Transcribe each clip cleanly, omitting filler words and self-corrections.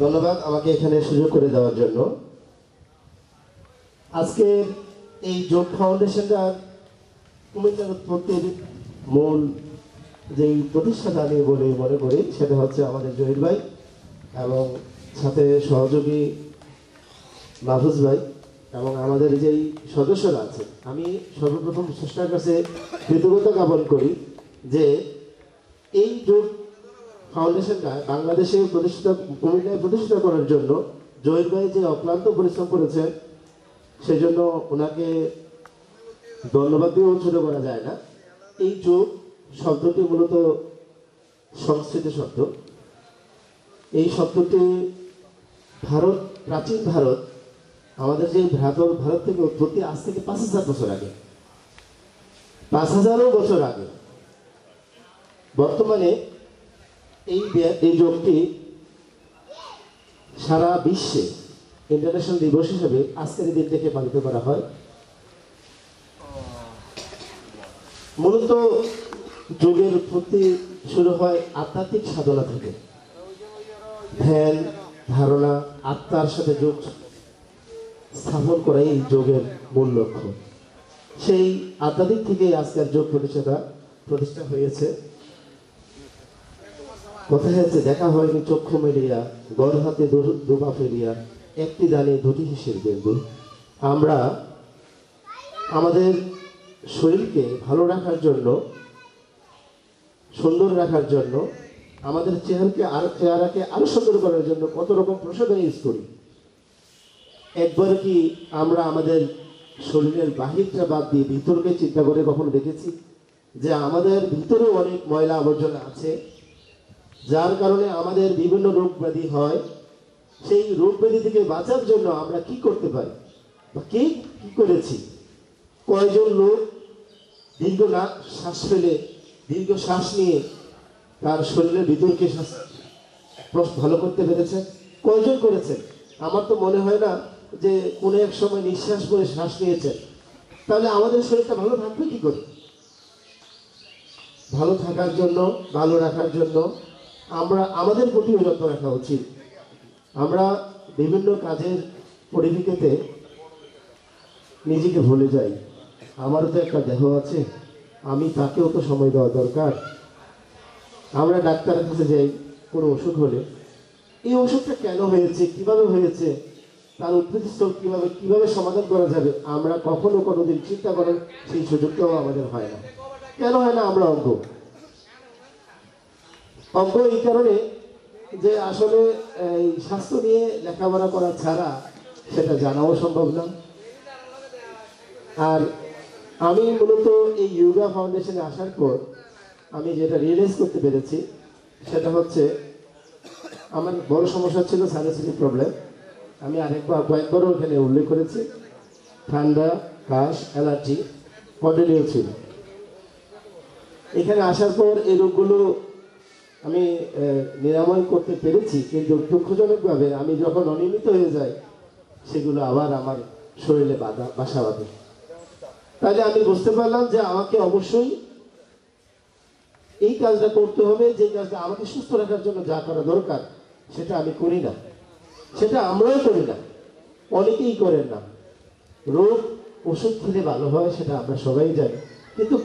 ধন্যবাদ আমাকে এখানে সুযোগ করে দেওয়ার জন্য। আজকে এই যোগ ফাউন্ডেশনটা কুমিল্লার উৎপত্তির মূল যে প্রতিষ্ঠাতা আমি বলে মনে করি সেটা হচ্ছে আমাদের জহির ভাই এবং সাথে সহযোগী মাহফুজ ভাই এবং আমাদের যেই সদস্যরা আছে। আমি সর্বপ্রথম স্রষ্টার কাছে কৃতজ্ঞতা জ্ঞাপন করি যে এই যোগ ফাউন্ডেশনটা বাংলাদেশে প্রতিষ্ঠিত, কুমিল্লায় প্রতিষ্ঠিত করার জন্য জহির ভাই যে অক্লান্ত পরিশ্রম করেছেন সেজন্য ওনাকে ধন্যবাদ দিয়েও ছোট করা যায় না। এই যোগ শব্দটি মূলত সংস্কৃত শব্দ। এই শব্দটি ভারত, প্রাচীন ভারত, আমাদের যে ভারত থেকে উৎপত্তি আজ থেকে 5000 বছর আগে, 5000 বছর আগে। বর্তমানে এই যোগটি সারা বিশ্বে ইন্টারন্যাশনাল দিবস হিসেবে আজকের দিন থেকে পালিত করা হয়। মূলত যোগের উৎপত্তি শুরু হয় আধ্যাত্মিক সাধনা থেকে। ধ্যান, ধারণা, আত্মার সাথে যোগ স্থাপন করাই এই যোগের মূল লক্ষ্য। সেই আধ্যাত্মিক থেকে আজকের যোগ প্রতিষ্ঠা হয়েছে। কথায় হচ্ছে দেখা হয়নি চক্ষু মেলিয়া, গড় হাতে দুপা ফেলিয়া, একটি দানে দুটি হিসের বিন্দু। আমরা আমাদের শরীরকে ভালো রাখার জন্য, সুন্দর রাখার জন্য, আমাদের চেহারাকে আরো সুন্দর করার জন্য কত রকম প্রসাধন ইউজ করি। একবার কি আমরা আমাদের শরীরের বাহিরটা বাদ দিয়ে ভিতরকে চিন্তা করে কখনো দেখেছি যে আমাদের ভিতরে অনেক ময়লা আবর্জনা আছে, যার কারণে আমাদের বিভিন্ন রোগ ব্যাধি হয়। সেই রোগ ব্যাধি থেকে বাঁচার জন্য আমরা কি করতে পারি বা কি করেছি? কয়জন লোক দীর্ঘ শ্বাস ফেলে, দীর্ঘ শ্বাস নিয়ে তার শরীরের ভিতরকে ভালো করতে পেরেছে? কয়জন করেছেন? আমার তো মনে হয় না যে কোনো এক সময় নিঃশ্বাস করে শ্বাস নিয়েছেন। তাহলে আমাদের শরীরটা ভালো থাকবে কি করে? ভালো থাকার জন্য, ভালো রাখার জন্য আমরা আমাদের প্রতিও যত্ন রাখা উচিত। আমরা বিভিন্ন কাজের পরিপ্রেক্ষিতে নিজেকে ভুলে যাই। আমারও তো একটা দেহ আছে, আমি তাকেও তো সময় দেওয়া দরকার। আমরা ডাক্তারের কাছে যাই কোনো অসুখ হলে, এই অসুখটা কেন হয়েছে, কিভাবে হয়েছে, তার উৎপত্তিস্থল কিভাবে সমাধান করা যাবে, আমরা কখনো কোনোদিন চিন্তা করার সেই সুযোগটাও আমাদের হয় না। কেন হয় না? আমরা অজ্ঞ এই কারণে যে আসলে এই স্বাস্থ্য নিয়ে লেখাপড়া করা ছাড়া সেটা জানাও সম্ভব না। আর আমি মূলত এই ইয়োগা ফাউন্ডেশনে আসার পর আমি যেটা রিয়েলাইজ করতে পেরেছি সেটা হচ্ছে আমার বড় সমস্যা ছিল সাইনাসিটিক প্রবলেম। আমি কয়েকবারও এখানে উল্লেখ করেছি। ঠান্ডা, কাশ, অ্যালার্জি কন্টিনিউ ছিল। এখানে আসার পর এই রোগগুলো আমি নিরাময় করতে পেরেছি, কিন্তু দুঃখজনকভাবে আমি যখন অনিয়মিত হয়ে যাই সেগুলো আবার আমার শরীরে বাসা বাঁধে। তাহলে আমি বুঝতে পারলাম যে আমাকে অবশ্যই এই কাজটা করতে হবে, যে কাজটা আমাকে সুস্থ রাখার জন্য যা করা দরকার সেটা আমি করি না, সেটা আমরাও করি না, অনেকেই করেন না। রোগ ওষুধ খেলে ভালো হয় সেটা আমরা সবাই জানি, কিন্তু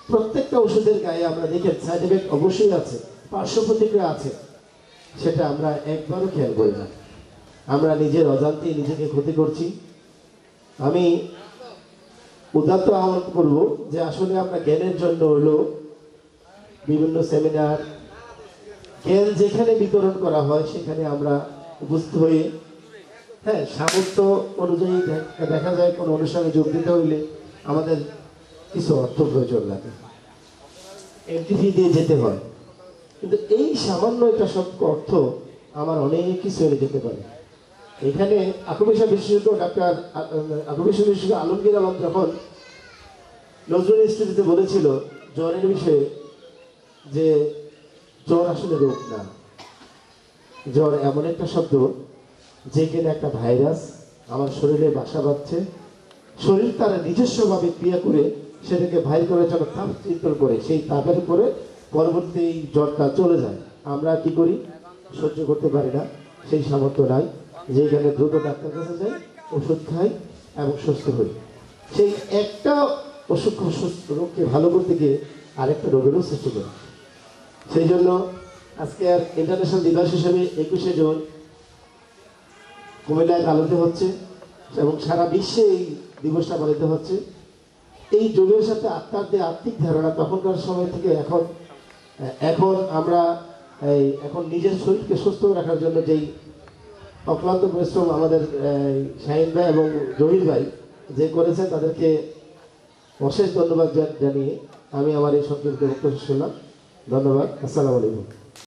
প্রত্যেকটা ওষুধের গায়ে আমরা দেখি সাইড এফেক্ট অবশ্যই আছে, পার্শ্ব প্রতিক্রিয়া আছে, সেটা আমরা একবারও খেয়াল করি না। আমরা নিজের অজান্তে নিজেকে ক্ষতি করছি। আমি উদাত্ত আহ্বান করব যে আসলে আমরা জ্ঞানের জন্য হলো বিভিন্ন সেমিনার, জ্ঞান যেখানে বিতরণ করা হয় সেখানে আমরা উপস্থিত হয়ে, হ্যাঁ, সামর্থ্য অনুযায়ী দেখা যায় কোনো অনুষ্ঠানে যোগ দিতে হইলে আমাদের কিছু অর্থ প্রয়োজন লাগে, এন্ট্রি ফি দিয়ে যেতে হয়। কিন্তু এই সামান্য একটা শব্দ অর্থ আমার অনেক কিছু এনে যেতে পারে। এখানে আকুপেশা বিশেষজ্ঞ ডাক্তার আকুপেশা বিশেষজ্ঞ আলমগীর আলম যখন নজরুল ইনস্টিটিউটে বলেছিল জ্বরের বিষয়ে যে জ্বর আসলে রোগ না, জ্বর এমন একটা শব্দ যেখানে একটা ভাইরাস আমার শরীরে বাসা বাঁধছে, শরীর তারা নিজস্বভাবে ক্রিয়া করে সেটাকে বাইর করার জন্য তাপ চিন্তন করে, সেই তাপের উপরে পরবর্তী জ্বরটা চলে যায়। আমরা কি করি? সহ্য করতে পারি না, সেই সামর্থ্য নাই, যেখানে দ্রুত ডাক্তার কাছে যাই, ওষুধ খাই এবং সুস্থ হই। সেই একটা অসুখ সুস্থ রোগকে ভালো করতে গিয়ে আরেকটা রোগেরও সৃষ্টি করে। সেই জন্য আজকে আর ইন্টারন্যাশনাল দিবস হিসেবে 21শে জুন কুমিল্লায় পালিত হচ্ছে এবং সারা বিশ্বে এই দিবসটা পালিত হচ্ছে। এই যোগের সাথে আত্মার যে আত্মিক ধারণা তখনকার সময় থেকে এখন আমরা এখন নিজের শরীরকে সুস্থ রাখার জন্য যেই অক্লান্ত পরিশ্রম আমাদের শাহিন ভাই এবং জহির ভাই যে করেছেন, তাদেরকে অশেষ ধন্যবাদ জানিয়ে আমি আমার এই সংক্ষিপ্ত বক্তব্য শুনলাম। ধন্যবাদ। আসসালামু আলাইকুম।